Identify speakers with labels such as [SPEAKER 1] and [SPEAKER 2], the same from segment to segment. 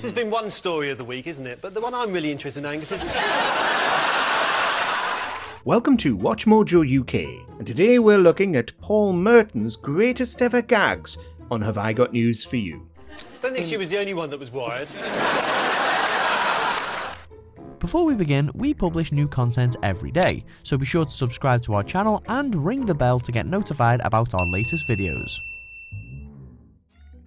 [SPEAKER 1] This has been one story of the week, isn't it? But the one I'm really interested in, Angus, is...
[SPEAKER 2] Welcome to WatchMojoUK, and today we're looking at Paul Merton's greatest ever gags on Have I Got News For You.
[SPEAKER 1] I don't think she was the only one that was wired.
[SPEAKER 3] Before we begin, we publish new content every day, so be sure to subscribe to our channel and ring the bell to get notified about our latest videos.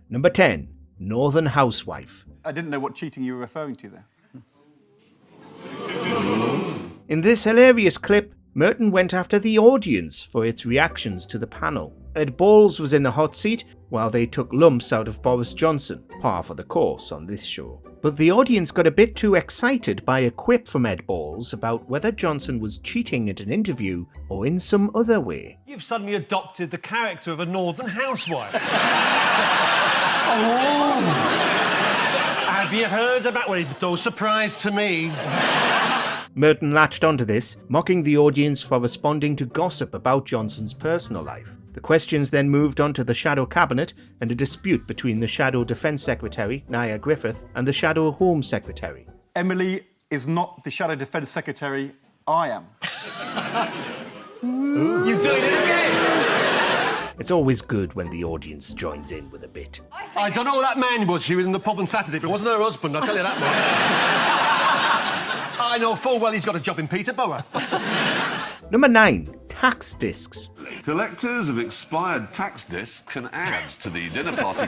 [SPEAKER 2] Number 10. Northern Housewife.
[SPEAKER 4] I didn't know what cheating you were referring to there.
[SPEAKER 2] In this hilarious clip, Merton went after the audience for its reactions to the panel. Ed Balls was in the hot seat while they took lumps out of Boris Johnson, par for the course on this show. But the audience got a bit too excited by a quip from Ed Balls about whether Johnson was cheating at an interview or in some other way.
[SPEAKER 1] You've suddenly adopted the character of a northern housewife.
[SPEAKER 5] Oh! Have you heard about... Well, no surprise to me.
[SPEAKER 2] Merton latched onto this, mocking the audience for responding to gossip about Johnson's personal life. The questions then moved on to the Shadow Cabinet and a dispute between the Shadow Defence Secretary, Nia Griffith, and the Shadow Home Secretary.
[SPEAKER 4] Emily is not the Shadow Defence Secretary. I am.
[SPEAKER 5] You're doing it again!
[SPEAKER 2] It's always good when the audience joins in with a bit.
[SPEAKER 5] I don't know who that man was. She was in the pub on Saturday, but it wasn't her husband, I'll tell you that much. I know full well he's got a job in Peterborough.
[SPEAKER 2] Number 9. Tax discs.
[SPEAKER 6] Collectors of expired tax discs can add to the dinner party.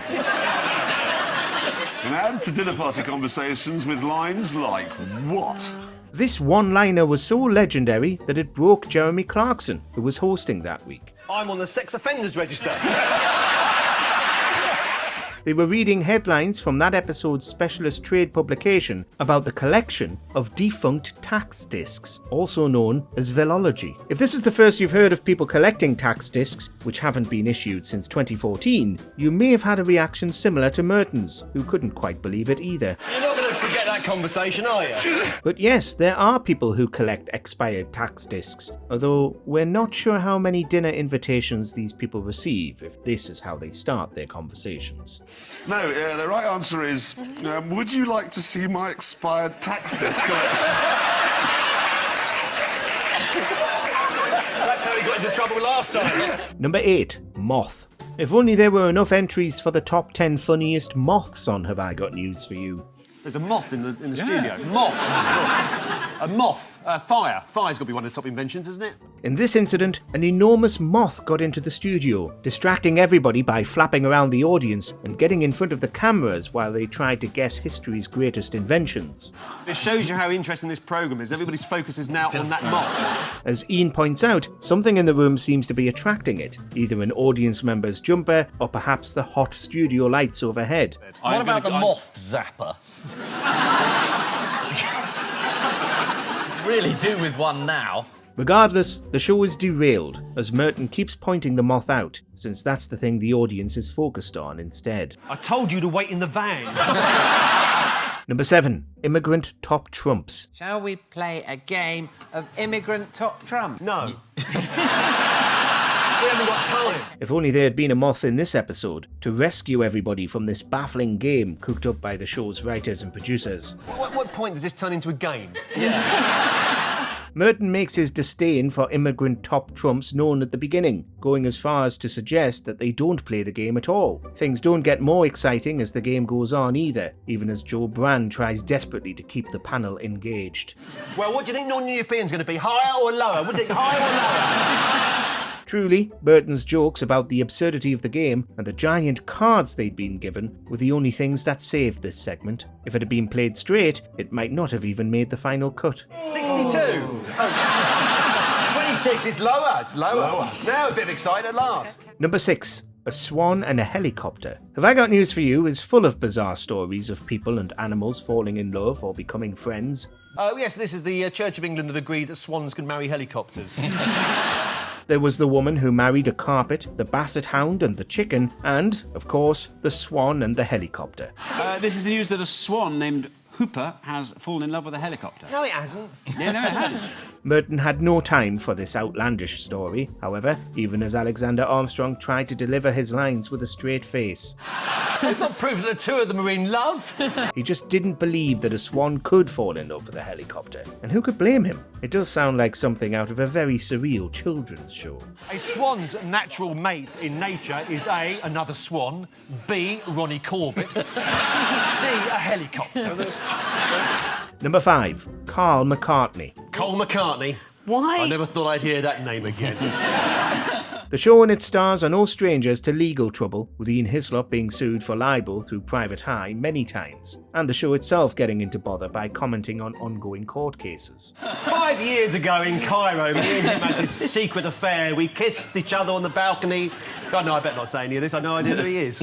[SPEAKER 6] Conversations with lines like, what?
[SPEAKER 2] This one-liner was so legendary that it broke Jeremy Clarkson, who was hosting that week.
[SPEAKER 1] I'm on the sex offenders register.
[SPEAKER 2] They were reading headlines from that episode's specialist trade publication about the collection of defunct tax discs, also known as velology. If this is the first you've heard of people collecting tax discs, which haven't been issued since 2014, you may have had a reaction similar to Merton's, who couldn't quite believe it either.
[SPEAKER 1] You're not going to forget that conversation, are you?
[SPEAKER 2] But yes, there are people who collect expired tax discs, although we're not sure how many dinner invitations these people receive if this is how they start their conversations.
[SPEAKER 6] No, the right answer is, would you like to see my expired tax disc collection?
[SPEAKER 1] That's how he got into trouble last time.
[SPEAKER 2] Number 8. Moth. If only there were enough entries for the top 10 funniest moths on Have I Got News For You.
[SPEAKER 1] There's a moth in the studio. Moths. A moth. Fire. Fire's got to be one of the top inventions, isn't it?
[SPEAKER 2] In this incident, an enormous moth got into the studio, distracting everybody by flapping around the audience and getting in front of the cameras while they tried to guess history's greatest inventions.
[SPEAKER 1] It shows you how interesting this programme is. Everybody's focus is now on that moth.
[SPEAKER 2] As Ian points out, something in the room seems to be attracting it, either an audience member's jumper or perhaps the hot studio lights overhead.
[SPEAKER 7] What about the moth zapper? Really do with one now.
[SPEAKER 2] Regardless, the show is derailed as Merton keeps pointing the moth out, since that's the thing the audience is focused on instead.
[SPEAKER 1] I told you to wait in the van.
[SPEAKER 2] Number 7. Immigrant top trumps.
[SPEAKER 8] Shall we play a game of immigrant top trumps?
[SPEAKER 1] No. We haven't got time.
[SPEAKER 2] If only there had been a moth in this episode to rescue everybody from this baffling game cooked up by the show's writers and producers.
[SPEAKER 1] What point does this turn into a game?
[SPEAKER 2] Merton makes his disdain for immigrant top trumps known at the beginning, going as far as to suggest that they don't play the game at all. Things don't get more exciting as the game goes on either, even as Joe Brand tries desperately to keep the panel engaged.
[SPEAKER 1] Well, what do you think non-European's going to be, higher or lower? Would it higher or lower?
[SPEAKER 2] Truly, Merton's jokes about the absurdity of the game and the giant cards they'd been given were the only things that saved this segment. If it had been played straight, it might not have even made the final cut.
[SPEAKER 1] 62! Oh. 26, it's lower, Now a bit of excitement at last.
[SPEAKER 2] Number 6. A swan and a helicopter. Have I Got News For You is full of bizarre stories of people and animals falling in love or becoming friends.
[SPEAKER 1] Yes, this is the Church of England have agreed that swans can marry helicopters.
[SPEAKER 2] There was the woman who married a carpet, the basset hound and the chicken, and, of course, the swan and the helicopter.
[SPEAKER 9] This is the news that a swan named Hooper has fallen in love with a helicopter.
[SPEAKER 1] No, it hasn't.
[SPEAKER 9] Yeah, no, it has.
[SPEAKER 2] Merton had no time for this outlandish story, however, even as Alexander Armstrong tried to deliver his lines with a straight face.
[SPEAKER 1] That's not proof that the two of them are in love.
[SPEAKER 2] He just didn't believe that a swan could fall in love with a helicopter, and who could blame him? It does sound like something out of a very surreal children's show.
[SPEAKER 5] A swan's natural mate in nature is A, another swan, B, Ronnie Corbett, C, a helicopter.
[SPEAKER 2] Number 5. Carl McCartney.
[SPEAKER 5] Cole McCartney.
[SPEAKER 10] Why?
[SPEAKER 5] I never thought I'd hear that name again.
[SPEAKER 2] The show and its stars are no strangers to legal trouble, with Ian Hislop being sued for libel through Private Eye many times, and the show itself getting into bother by commenting on ongoing court cases.
[SPEAKER 5] 5 years ago in Cairo, me and him had this secret affair. We kissed each other on the balcony. God, no, I better not say any of this. I have no idea who he is.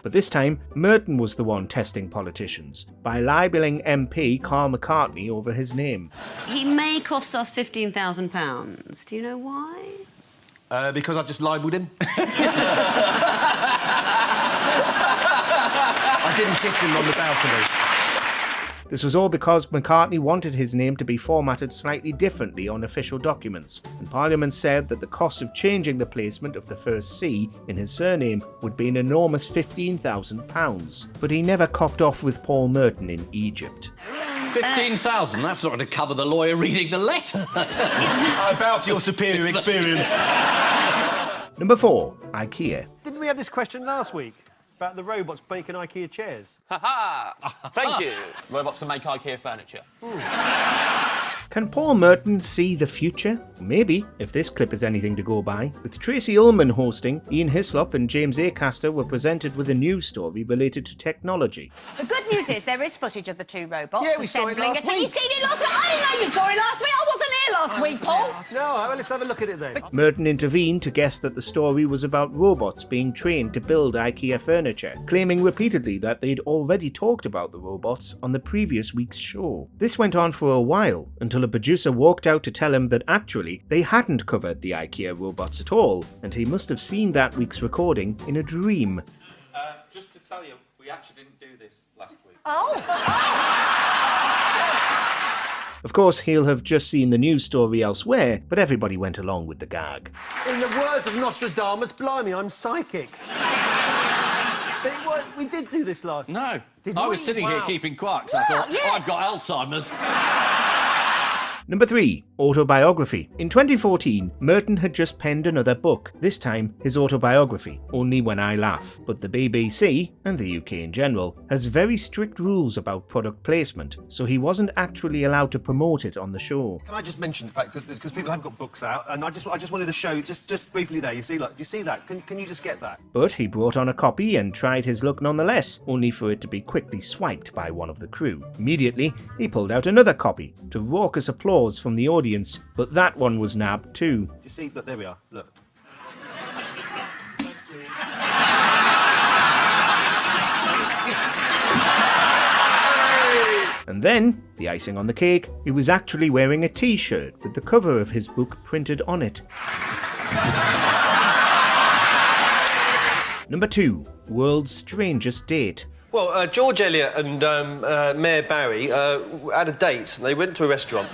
[SPEAKER 2] But this time, Merton was the one testing politicians by libelling MP Carl McCartney over his name.
[SPEAKER 10] He may cost us £15,000. Do you know why?
[SPEAKER 5] Because I've just libelled him. I didn't kiss him on the balcony.
[SPEAKER 2] This was all because McCartney wanted his name to be formatted slightly differently on official documents, and Parliament said that the cost of changing the placement of the first C in his surname would be an enormous £15,000. But he never copped off with Paul Merton in Egypt.
[SPEAKER 7] 15,000? That's not going to cover the lawyer reading the letter.
[SPEAKER 5] I bow to your superior experience.
[SPEAKER 2] Number 4. Ikea.
[SPEAKER 5] Didn't we have this question last week? About the robots making IKEA chairs?
[SPEAKER 7] Ha-ha! Thank you. Robots can make IKEA furniture.
[SPEAKER 2] Can Paul Merton see the future? Maybe, if this clip is anything to go by. With Tracy Ullman hosting, Ian Hislop and James Acaster were presented with a news story related to technology.
[SPEAKER 11] The good news is there is footage of the two robots.
[SPEAKER 1] Yeah, we saw it last week.
[SPEAKER 11] You seen it last week? I didn't know you saw it last week. I wasn't here last week, Paul.
[SPEAKER 5] No, well, let's have a look at it then.
[SPEAKER 2] Merton intervened to guess that the story was about robots being trained to build IKEA furniture, claiming repeatedly that they'd already talked about the robots on the previous week's show. This went on for a while, until a producer walked out to tell him that actually they hadn't covered the IKEA robots at all, and he must have seen that week's recording in a dream.
[SPEAKER 9] Just to tell you, we actually didn't do this last week.
[SPEAKER 11] Oh.
[SPEAKER 2] Of course, he'll have just seen the news story elsewhere, but everybody went along with the gag.
[SPEAKER 5] In the words of Nostradamus, blimey, I'm psychic. But we did do this last.
[SPEAKER 7] No.
[SPEAKER 5] Did
[SPEAKER 7] I
[SPEAKER 5] we?
[SPEAKER 7] was sitting here keeping quiet because I thought, I've got Alzheimer's.
[SPEAKER 2] Number 3. Autobiography. In 2014, Merton had just penned another book, this time his autobiography, Only When I Laugh. But the BBC, and the UK in general, has very strict rules about product placement, so he wasn't actually allowed to promote it on the show.
[SPEAKER 5] Can I just mention the fact, because people have got books out, and I just wanted to show, just briefly there, you see, look, do you see that? Can you just get that?
[SPEAKER 2] But he brought on a copy and tried his luck nonetheless, only for it to be quickly swiped by one of the crew. Immediately, he pulled out another copy, to raucous applause from the audience, but that one was nabbed too.
[SPEAKER 5] You see, look, there we are, look.
[SPEAKER 2] And then, the icing on the cake, he was actually wearing a t-shirt with the cover of his book printed on it. Number 2. World's Strangest Date.
[SPEAKER 5] Well, George Eliot and Mayor Barry had a date. They went to a restaurant.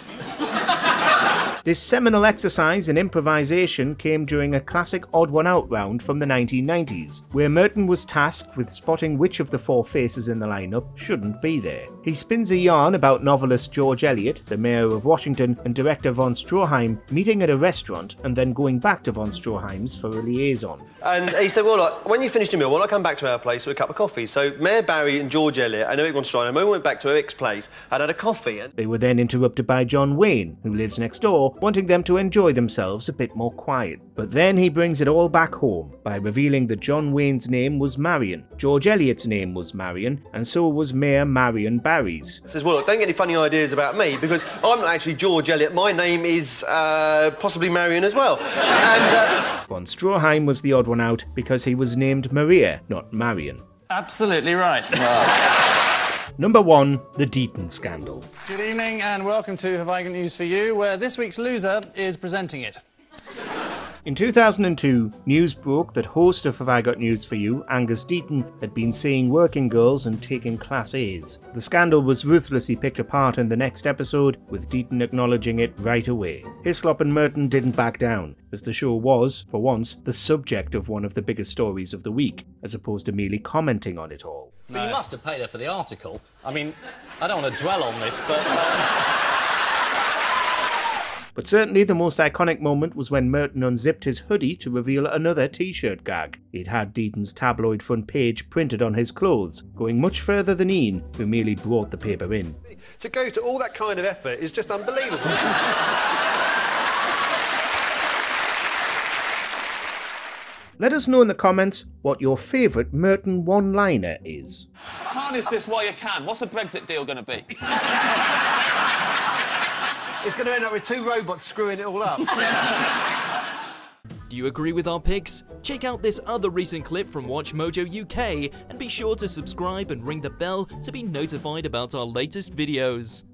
[SPEAKER 2] This seminal exercise in improvisation came during a classic Odd One Out round from the 1990s, where Merton was tasked with spotting which of the four faces in the lineup shouldn't be there. He spins a yarn about novelist George Eliot, the mayor of Washington, and director von Stroheim meeting at a restaurant and then going back to von Stroheim's for a liaison.
[SPEAKER 5] And he said, well, look, when you finished your meal, why not come back to our place with a cup of coffee? So Mayor Barry and George Eliot and Eric von Stroheim all went back to Eric's place and had a coffee.
[SPEAKER 2] They were then interrupted by John Wayne, who lives next door, wanting them to enjoy themselves a bit more quiet. But then he brings it all back home by revealing that John Wayne's name was Marion, George Eliot's name was Marion, and so was Mayor Marion Barry's.
[SPEAKER 5] He says, well, look, don't get any funny ideas about me, because I'm not actually George Eliot. My name is possibly Marion as well. And
[SPEAKER 2] Von Stroheim was the odd one out because he was named Maria, not Marion.
[SPEAKER 9] Absolutely right.
[SPEAKER 2] Number 1, the Deayton Scandal.
[SPEAKER 12] Good evening and welcome to Have I Got News For You, where this week's loser is presenting it.
[SPEAKER 2] In 2002, news broke that host of Have I Got News For You, Angus Deayton, had been seeing working girls and taking Class A's. The scandal was ruthlessly picked apart in the next episode, with Deayton acknowledging it right away. Hislop and Merton didn't back down, as the show was, for once, the subject of one of the biggest stories of the week, as opposed to merely commenting on it all.
[SPEAKER 7] But you must have paid her for the article. I mean, I don't want to dwell on this, but...
[SPEAKER 2] But certainly the most iconic moment was when Merton unzipped his hoodie to reveal another t-shirt gag. He'd had Deayton's tabloid front page printed on his clothes, going much further than Ian, who merely brought the paper in.
[SPEAKER 1] To go to all that kind of effort is just unbelievable.
[SPEAKER 2] Let us know in the comments what your favourite Merton one-liner is.
[SPEAKER 9] Harness this while you can. What's the Brexit deal going to be?
[SPEAKER 1] It's going to end up with 2 robots screwing it all up.
[SPEAKER 12] Do you agree with our picks? Check out this other recent clip from WatchMojoUK and be sure to subscribe and ring the bell to be notified about our latest videos.